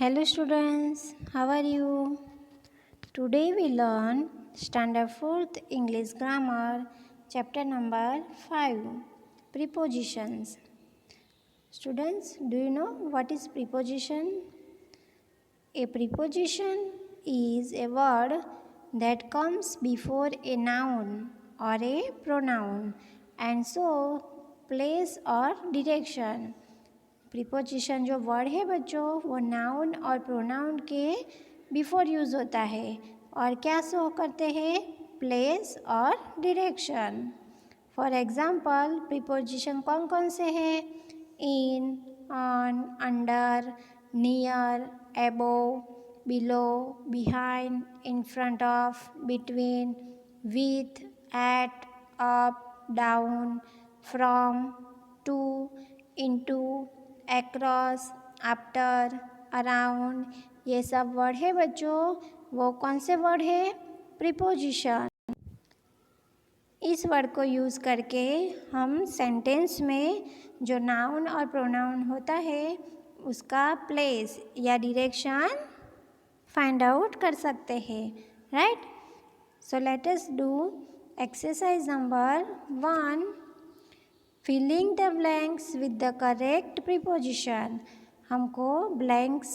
Hello students, how are you? Today we learn Standard 4th English Grammar, chapter number 5, Prepositions. Students, do you know what is preposition? A preposition is a word that comes before a noun or a pronoun and so place or direction. Preposition जो word है बच्चों वो noun और pronoun के before use होता है और क्या शो करते हैं प्लेस और डायरेक्शन। फॉर एग्जांपल प्रीपोजिशन कौन कौन से हैं in, on, under, near, above, below, behind, in front of, between, with, at, up, down, from, to, into, across, after, around, ये सब वर्ड है बच्चों। वो कौन से वर्ड है प्रीपोजिशन। इस वर्ड को यूज़ करके हम सेंटेंस में जो नाउन और प्रोनाउन होता है उसका प्लेस या डायरेक्शन फाइंड आउट कर सकते हैं, right. So let us do exercise number 1, filling the blanks with the correct preposition. हमको ब्लैंक्स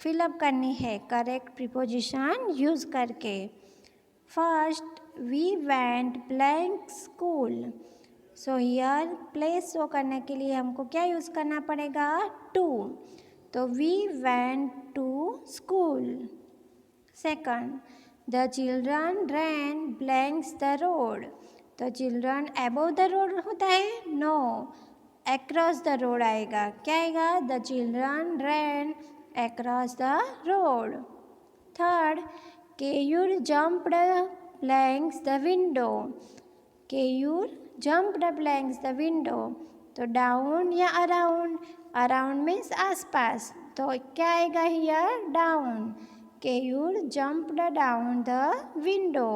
फिलअप करनी है करेक्ट प्रीपोजिशन यूज़ करके। First, we went blank school. So here place show करने के लिए हमको क्या यूज़ करना पड़ेगा टू, तो we went to school. Second, the children ran blanks the road. तो चिल्ड्रन अबव द रोड होता है, नो, अक्रॉस द रोड आएगा। क्या आएगा the children ran across the road. Third, Keyur jumped blanks the window. Keyur jumped blanks the window, तो down या around, around means आसपास, तो क्या आएगा here down. Keyur jumped down the window.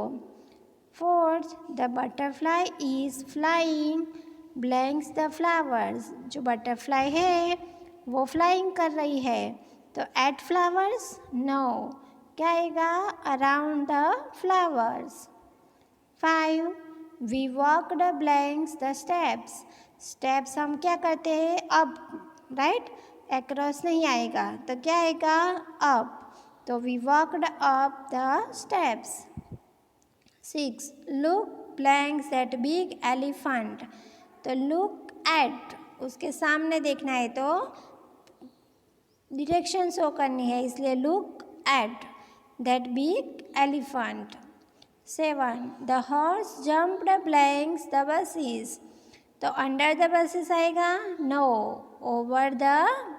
Fourth, the butterfly is flying blanks the flowers. जो butterfly है वो flying कर रही है, तो एट फ्लावर्स, नो, क्या आएगा around the flowers. 5, we walked blanks the steps. Steps हम क्या करते हैं अप, राइट, अक्रॉस नहीं आएगा, तो क्या आएगा अप, तो we walked up the steps. 6, look blanks at big elephant. तो लुक एट उसके सामने देखना है तो डायरेक्शन शो करनी है, इसलिए look at that big elephant. 7, the horse jumped blanks the buses. तो अंडर द बसेस आएगा, no, over the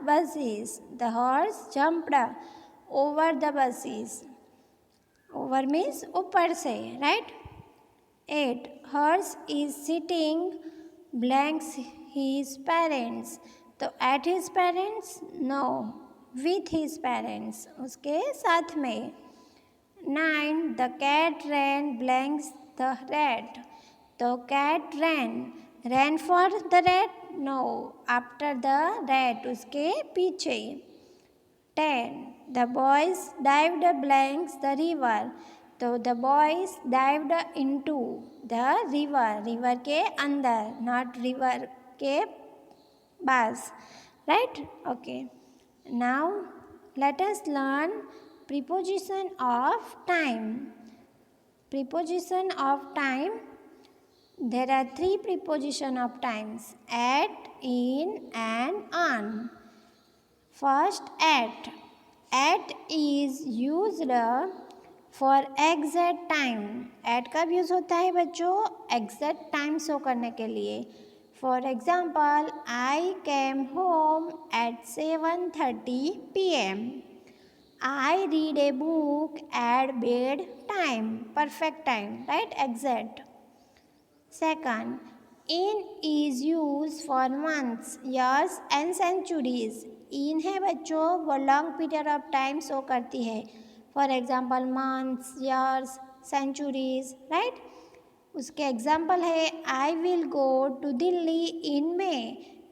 buses. The horse jumped over the buses, over means ऊपर से, right. 8, hers is sitting blanks his parents. तो at his parents, no, with his parents, उसके साथ में। 9, the cat ran blanks the rat. तो cat ran for the rat, no, after the rat, उसके पीछे। 10, the boys dived blanks the river. तो the boys dived into the river, river के अंदर, not river के पास, right. Okay, now let us learn preposition of time. Preposition of time, there are 3 preposition of times: at, in and on. First, at. At is used for exact time. At कब use होता है बच्चों exact time show करने के लिए। For example, I came home at 7:30 p.m. I read a book at bed time. Perfect time, right? Exact. Second, in is used for months, years and centuries. in है बच्चों वो long period of time show करती है। For example months, years, centuries, right. उसके example है I will go to Delhi in May.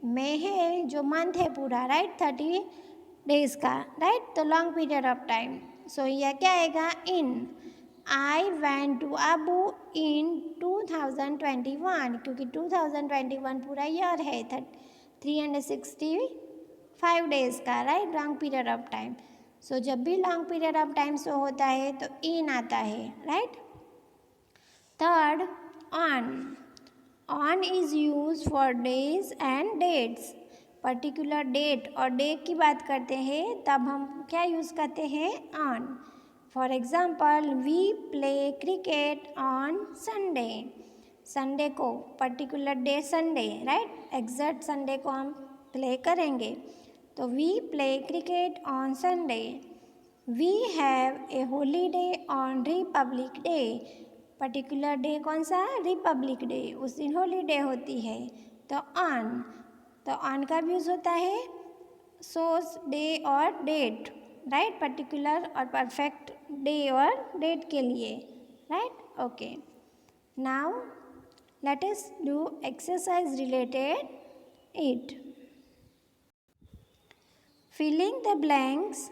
May है जो month है पूरा, राइट, 30 डेज का, राइट, तो long period of time. So यह क्या आएगा, in. I went to Abu in 2021, क्योंकि 2021 पूरा ईयर है, 365 डेज का, right, long period of time. So जब भी long period of time show होता है तो इन आता है, right. Third, on. On is use for days and dates. Particular date और डे की बात करते हैं तब हम क्या यूज़ करते हैं, on. For example, we play cricket on Sunday. Sunday को, particular day Sunday, right, exact Sunday को हम प्ले करेंगे, तो we play cricket on Sunday. We have a holiday on Republic Day. Particular day कौन सा, Republic day, उस दिन holiday होती है, तो ऑन। तो ऑन का भी यूज़ होता है सोर्स, डे और डेट, राइट, पर्टिकुलर और परफेक्ट डे और डेट के लिए, right, okay. Now let us do exercise related it. Filling the blanks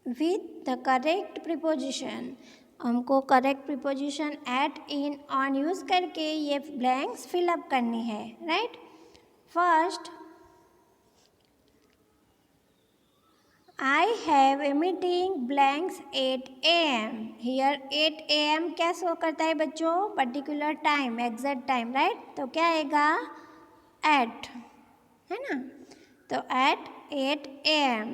with the correct preposition. हमको correct preposition at, in, on use करके ये ब्लैंक्स फिलअप करनी है, right. First, I have a meeting blanks 8 AM। Here 8 AM क्या show करता है बच्चों, particular time, exact time, right, तो क्या आएगा, एट, है ना, तो at 8 AM।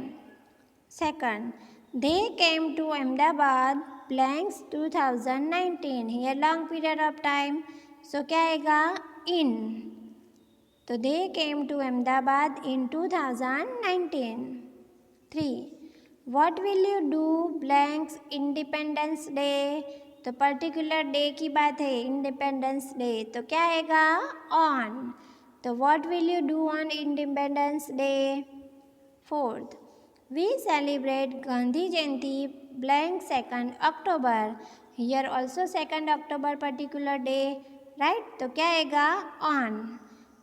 Second, they came to Ahmedabad blanks 2019। Here long period of time, so क्या आएगा, इन, तो they came to Ahmedabad in 2019। 3, what will you do blanks Independence Day. तो पर्टिकुलर डे की बात है, इंडिपेंडेंस डे, तो क्या आएगा, ऑन, तो what will you do on Independence Day. Fourth, we celebrate Gandhi Jayanti blank 2 October। Here also 2 October particular day, right, तो क्या आएगा, ऑन,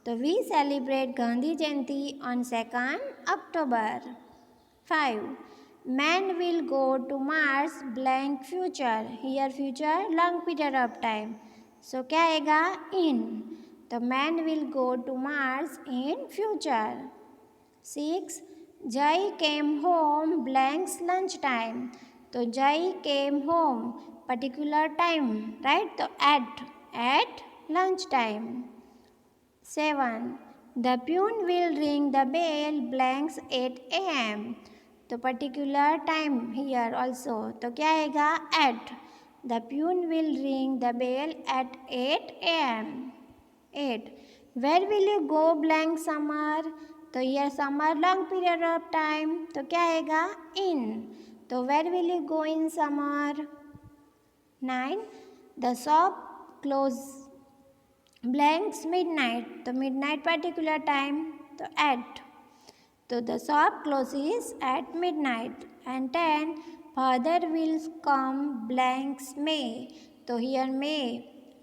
तो we celebrate Gandhi Jayanti on 2 October। 5, man will go to Mars blank future. हियर future long period of time, so क्या आएगा, in, तो man will go to Mars in future. 6, Jay came home blanks lunch time. तो Jay came home particular time, right, तो at lunch time. 7, the peon will ring the bell blanks 8 AM। तो particular time here also, तो क्या आएगा, at, the peon will ring the bell at 8 AM। 8, where will you go blank summer. तो यह summer long period of time, तो क्या आएगा, in, तो where will you go in summer. 9, the shop close blanks midnight. तो midnight particular time, तो at, तो the shop closes at midnight. And 10, father will come blanks May. तो here May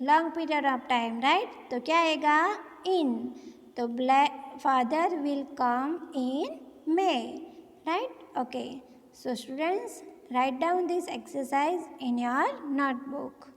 long period of time, right, तो क्या आएगा, in, तो father will come in May, right, okay, so students, write down this exercise in your notebook.